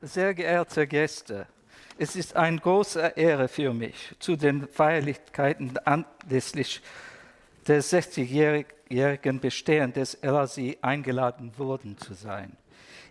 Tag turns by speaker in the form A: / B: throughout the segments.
A: sehr geehrte Gäste, es ist eine große Ehre für mich, zu den Feierlichkeiten anlässlich des 60-jährigen Bestehens des LASI eingeladen worden zu sein.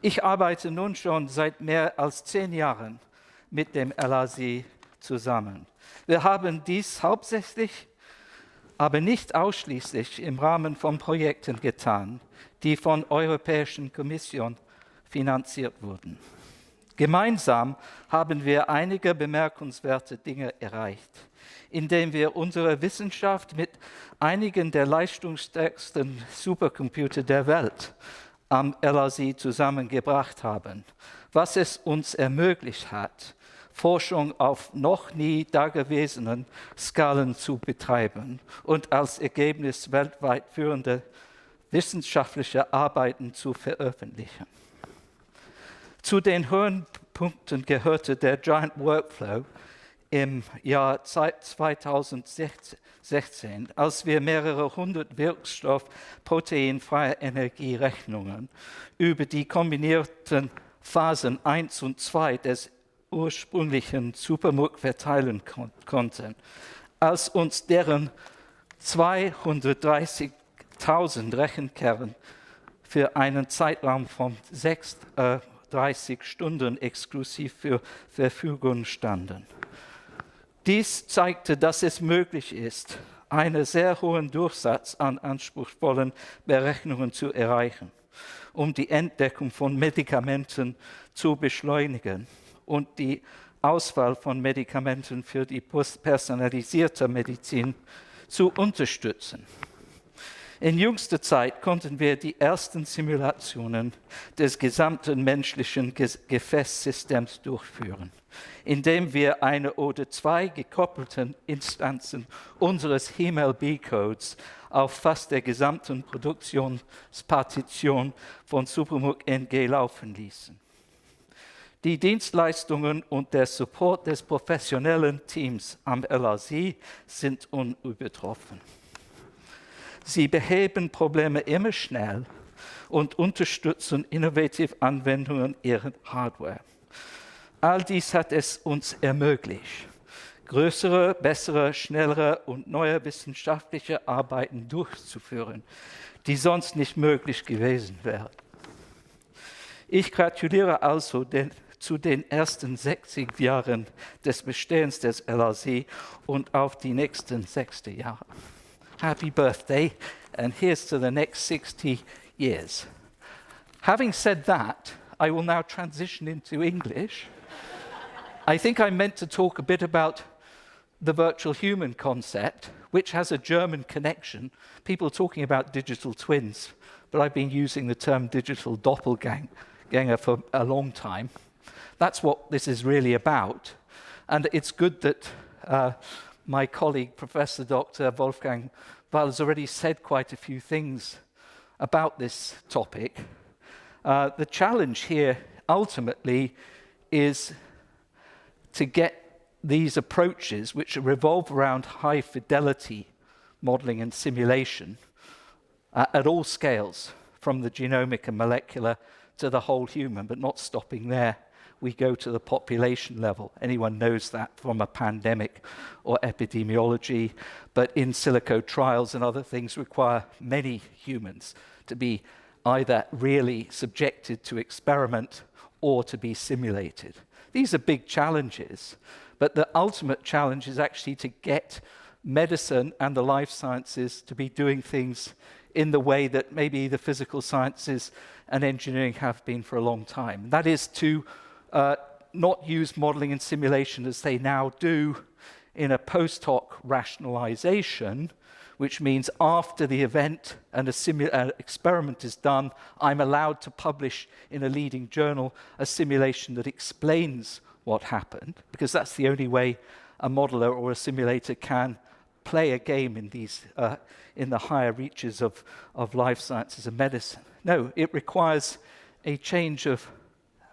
A: Ich arbeite nun schon seit mehr als 10 Jahren mit dem LASI zusammen. Wir haben dies hauptsächlich, aber nicht ausschließlich im Rahmen von Projekten getan, die von der Europäischen Kommission finanziert wurden. Gemeinsam haben wir einige bemerkenswerte Dinge erreicht, indem wir unsere Wissenschaft mit einigen der leistungsstärksten Supercomputer der Welt am LASI zusammengebracht haben, was es uns ermöglicht hat, Forschung auf noch nie dagewesenen Skalen zu betreiben und als Ergebnis weltweit führende wissenschaftliche Arbeiten zu veröffentlichen. Zu den Höhepunkten gehörte der Giant Workflow im Jahr 2016, als wir mehrere hundert wirkstoffproteinfreie Energierechnungen über die kombinierten Phasen 1 und 2 des ursprünglichen Supermuk verteilen konnten, als uns deren 230.000 Rechenkern für einen Zeitraum von 36 Stunden exklusiv zur Verfügung standen. Dies zeigte, dass es möglich ist, einen sehr hohen Durchsatz an anspruchsvollen Berechnungen zu erreichen, um die Entdeckung von Medikamenten zu beschleunigen und die Auswahl von Medikamenten für die personalisierte Medizin zu unterstützen. In jüngster Zeit konnten wir die ersten Simulationen des gesamten menschlichen Gefäßsystems durchführen, indem wir eine oder zwei gekoppelten Instanzen unseres HeMLB-Codes auf fast der gesamten Produktionspartition von Supermuk NG laufen ließen. Die Dienstleistungen und der Support des professionellen Teams am LASI sind unübertroffen. Sie beheben Probleme immer schnell und unterstützen innovative Anwendungen ihrer Hardware. All dies hat es uns ermöglicht, größere, bessere, schnellere und neue wissenschaftliche Arbeiten durchzuführen, die sonst nicht möglich gewesen wären. Ich gratuliere also zu den ersten 60 Jahren des Bestehens des LASI und auf die nächsten 60 Jahre. Happy birthday, and here's to the next 60 years. Having said that, I will now transition into English. I think I meant to talk a bit about the virtual human concept, which has a German connection. People are talking about digital twins, but I've been using the term digital doppelganger for a long time. That's what this is really about. And it's good that my colleague, Professor Dr. Wolfgang Wall, has already said quite a few things about this topic. The challenge here ultimately is to get these approaches, which revolve around high fidelity modeling and simulation at all scales, from the genomic and molecular to the whole human, but not stopping there. We go to the population level. Anyone knows that from a pandemic or epidemiology, but in silico trials and other things require many humans to be either really subjected to experiment or to be simulated. These are big challenges, but the ultimate challenge is actually to get medicine and the life sciences to be doing things in the way that maybe the physical sciences and engineering have been for a long time. That is to not use modeling and simulation as they now do in a post hoc rationalization, which means after the event and an experiment is done, I'm allowed to publish in a leading journal a simulation that explains what happened, because that's the only way a modeler or a simulator can play a game in these in the higher reaches of life sciences and medicine. No, it requires a change of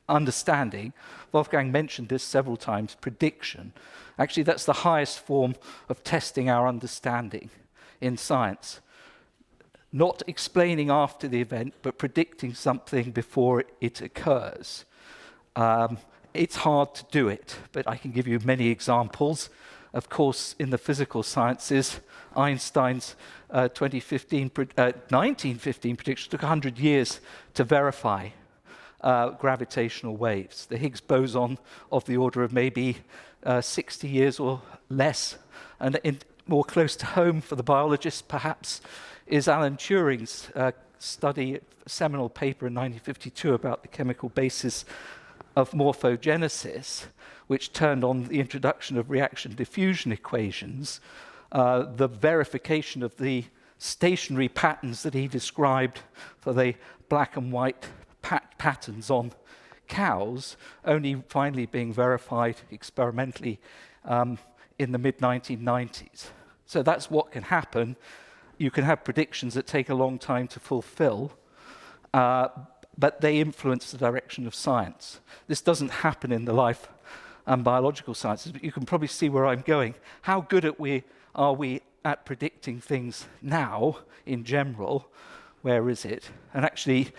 A: understanding. Wolfgang mentioned this several times, prediction. Actually, that's the highest form of testing our understanding in science. Not explaining after the event, but predicting something before it occurs. It's hard to do it, but I can give you many examples. Of course, in the physical sciences, Einstein's 1915 prediction took 100 years to verify gravitational waves. The Higgs boson of the order of maybe 60 years or less. And more close to home for the biologists, perhaps, is Alan Turing's seminal paper in 1952 about the chemical basis of morphogenesis, which turned on the introduction of reaction diffusion equations, the verification of the stationary patterns that he described for the black and white patterns on cows, only finally being verified experimentally in the mid-1990s. So that's what can happen. You can have predictions that take a long time to fulfill, but they influence the direction of science. This doesn't happen in the life and biological sciences, but you can probably see where I'm going. How good are we at predicting things now in general? Where is it? And actually,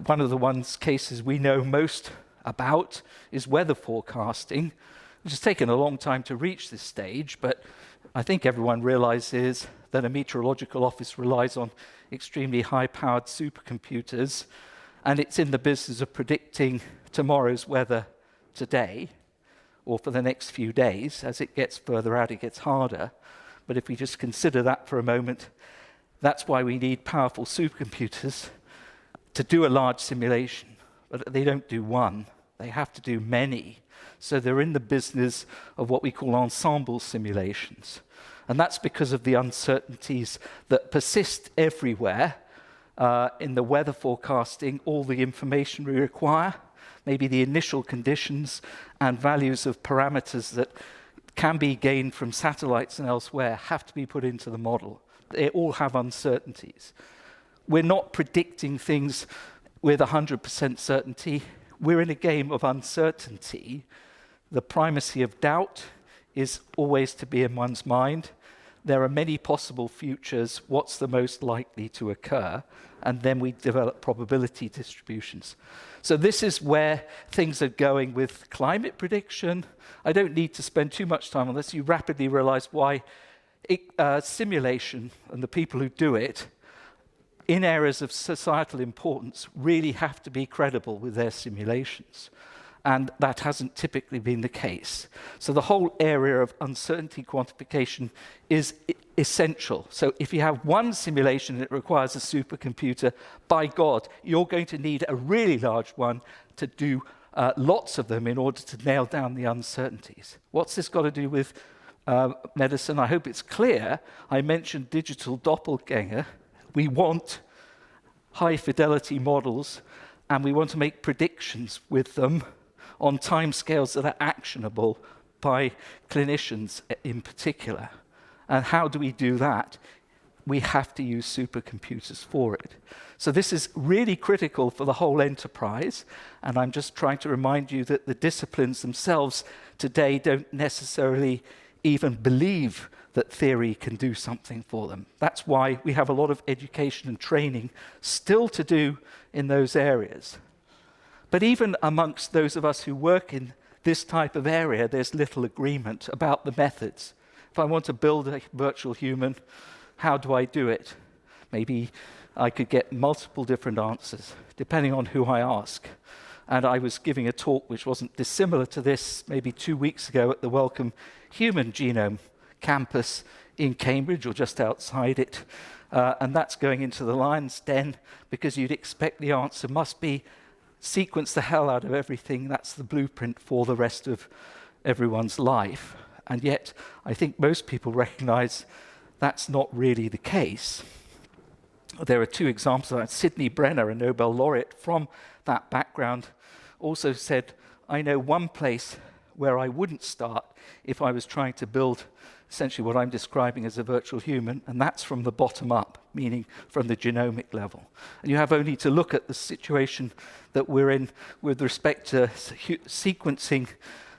A: one of the cases we know most about is weather forecasting, which has taken a long time to reach this stage, but I think everyone realizes that a meteorological office relies on extremely high-powered supercomputers, and it's in the business of predicting tomorrow's weather today, or for the next few days. As it gets further out, it gets harder. But if we just consider that for a moment, that's why we need powerful supercomputers to do a large simulation. But they don't do one, they have to do many. So they're in the business of what we call ensemble simulations. And that's because of the uncertainties that persist everywhere. In the weather forecasting, all the information we require, maybe the initial conditions and values of parameters that can be gained from satellites and elsewhere, have to be put into the model. They all have uncertainties. We're not predicting things with 100% certainty. We're in a game of uncertainty. The primacy of doubt is always to be in one's mind. There are many possible futures. What's the most likely to occur? And then we develop probability distributions. So this is where things are going with climate prediction. I don't need to spend too much time on this. You rapidly realize why simulation and the people who do it in areas of societal importance really have to be credible with their simulations. And that hasn't typically been the case. So the whole area of uncertainty quantification is essential. So if you have one simulation that requires a supercomputer, by God, you're going to need a really large one to do lots of them in order to nail down the uncertainties. What's this got to do with medicine? I hope it's clear. I mentioned digital doppelganger. We want high fidelity models, and we want to make predictions with them on timescales that are actionable by clinicians in particular. And how do we do that? We have to use supercomputers for it. So this is really critical for the whole enterprise, and I'm just trying to remind you that the disciplines themselves today don't necessarily even believe that theory can do something for them. That's why we have a lot of education and training still to do in those areas. But even amongst those of us who work in this type of area, there's little agreement about the methods. If I want to build a virtual human, how do I do it? Maybe I could get multiple different answers, depending on who I ask. And I was giving a talk which wasn't dissimilar to this maybe 2 weeks ago at the Wellcome Human Genome campus in Cambridge, or just outside it. And that's going into the lion's den, because you'd expect the answer must be sequence the hell out of everything. That's the blueprint for the rest of everyone's life. And yet, I think most people recognize that's not really the case. There are two examples. Sidney Brenner, a Nobel laureate from that background, also said, I know one place where I wouldn't start if I was trying to build essentially what I'm describing as a virtual human, and that's from the bottom up, meaning from the genomic level. And you have only to look at the situation that we're in with respect to sequencing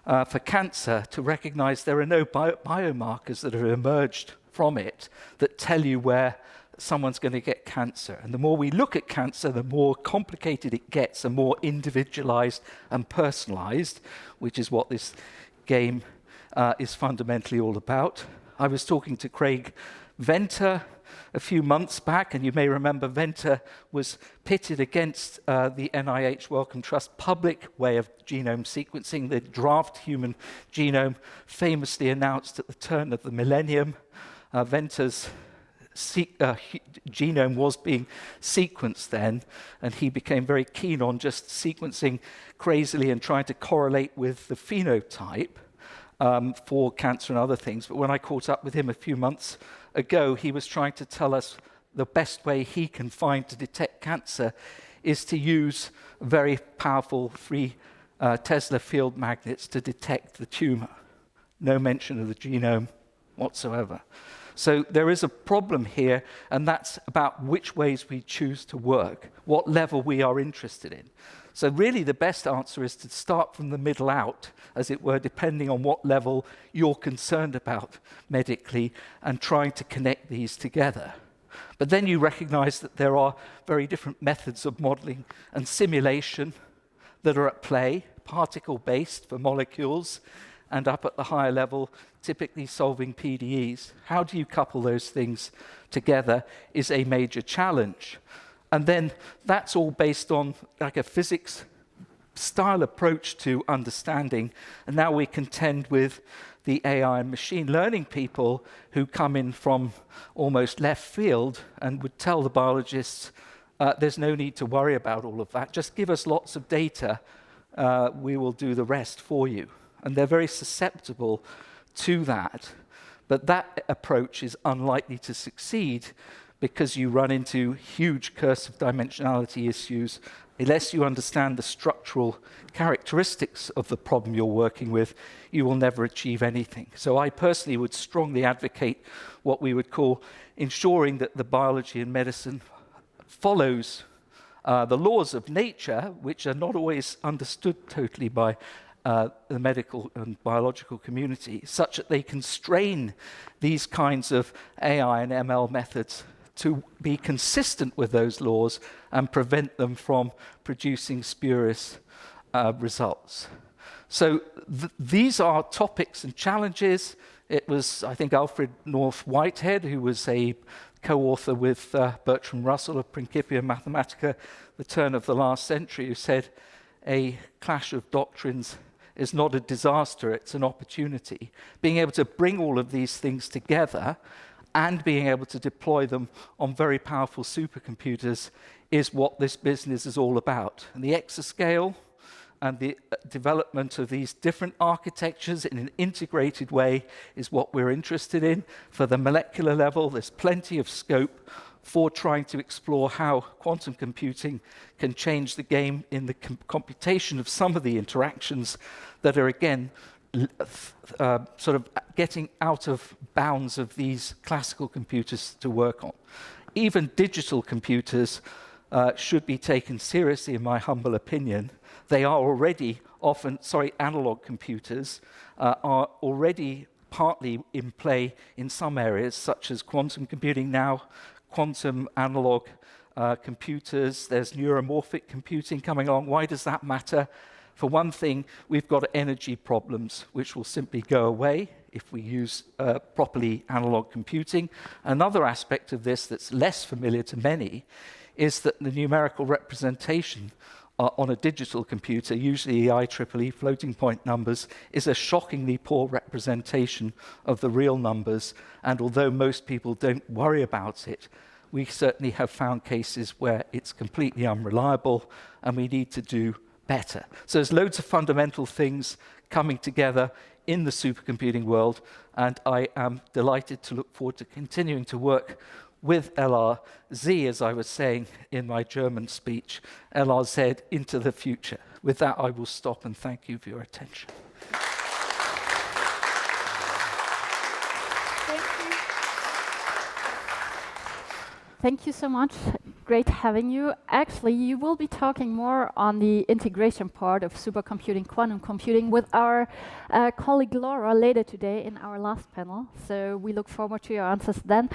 A: for cancer to recognize there are no biomarkers that have emerged from it that tell you where someone's going to get cancer. And the more we look at cancer, the more complicated it gets, and more individualized and personalized, which is what this game is fundamentally all about. I was talking to Craig Venter a few months back, and you may remember Venter was pitted against the NIH Wellcome Trust public way of genome sequencing, the draft human genome, famously announced at the turn of the millennium. Venter's genome was being sequenced then, and he became very keen on just sequencing crazily and trying to correlate with the phenotype for cancer and other things. But when I caught up with him a few months ago, he was trying to tell us the best way he can find to detect cancer is to use very powerful 3 Tesla field magnets to detect the tumor. No mention of the genome whatsoever. So there is a problem here, and that's about which ways we choose to work, what level we are interested in. So really the best answer is to start from the middle out, as it were, depending on what level you're concerned about medically, and trying to connect these together. But then you recognize that there are very different methods of modeling and simulation that are at play, particle-based for molecules, and up at the higher level, typically solving PDEs. How do you couple those things together is a major challenge. And then that's all based on like a physics style approach to understanding. And now we contend with the AI and machine learning people who come in from almost left field and would tell the biologists, there's no need to worry about all of that. Just give us lots of data. We will do the rest for you. And they're very susceptible to that. But that approach is unlikely to succeed because you run into huge cursive dimensionality issues. Unless you understand the structural characteristics of the problem you're working with, you will never achieve anything. So I personally would strongly advocate what we would call ensuring that the biology and medicine follows the laws of nature, which are not always understood totally by the medical and biological community, such that they constrain these kinds of AI and ML methods to be consistent with those laws and prevent them from producing spurious results. So these are topics and challenges. It was, I think, Alfred North Whitehead, who was a co-author with Bertrand Russell of Principia Mathematica, the turn of the last century, who said, a clash of doctrines is not a disaster, it's an opportunity. Being able to bring all of these things together and being able to deploy them on very powerful supercomputers is what this business is all about. And the exascale and the development of these different architectures in an integrated way is what we're interested in. For the molecular level, there's plenty of scope for trying to explore how quantum computing can change the game in the computation of some of the interactions that are, again, sort of getting out of bounds of these classical computers to work on. Even digital computers should be taken seriously, in my humble opinion. They are already analog computers are already partly in play in some areas, such as quantum computing now, quantum analog computers. There's neuromorphic computing coming along. Why does that matter? For one thing, we've got energy problems, which will simply go away if we use properly analog computing. Another aspect of this that's less familiar to many is that the numerical representation on a digital computer, usually IEEE floating point numbers, is a shockingly poor representation of the real numbers. And although most people don't worry about it, we certainly have found cases where it's completely unreliable, and we need to do better. So there's loads of fundamental things coming together in the supercomputing world, and I am delighted to look forward to continuing to work with LRZ, as I was saying in my German speech, LRZ into the future. With that, I will stop and thank you for your attention.
B: Thank you so much. great having you. Actually, you will be talking more on the integration part of supercomputing, quantum computing with our colleague Laura later today in our last panel. So we look forward to your answers then.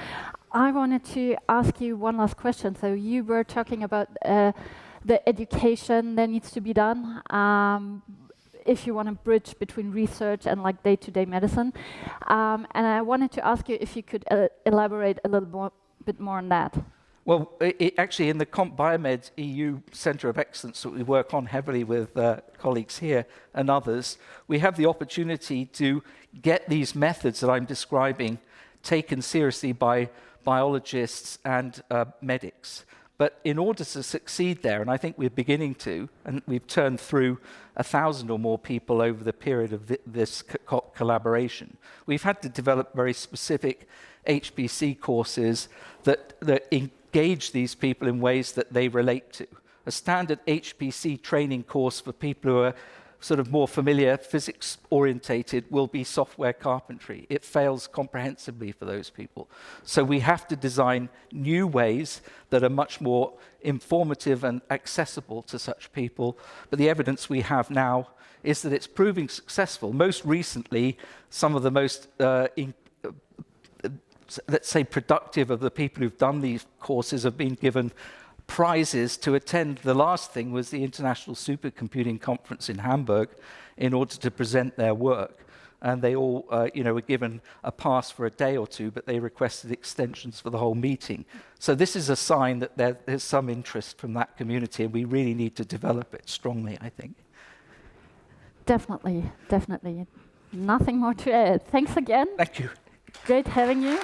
B: I wanted to ask you one last question. So you were talking about the education that needs to be done if you want to bridge between research and like day-to-day medicine. And I wanted to ask you if you could elaborate a little bit more on that.
A: Well, actually, in the Comp Biomed EU Centre of Excellence that we work on heavily with colleagues here and others, we have the opportunity to get these methods that I'm describing taken seriously by biologists and medics. But in order to succeed there, and I think we're beginning to, and we've turned through 1,000 or more people over the period of this collaboration, we've had to develop very specific HPC courses that engage these people in ways that they relate to. A standard HPC training course for people who are sort of more familiar, physics-orientated, will be software carpentry. It fails comprehensively for those people. So we have to design new ways that are much more informative and accessible to such people. But the evidence we have now is that it's proving successful. Most recently, some of the most let's say, productive of the people who've done these courses have been given prizes to attend. The last thing was the International Supercomputing Conference in Hamburg in order to present their work. And they all, were given a pass for a day or two, but they requested extensions for the whole meeting. So this is a sign that there's some interest from that community, and we really need to develop it strongly, I think.
B: Definitely, definitely. Nothing more to add. Thanks again.
A: Thank you.
B: Great having you.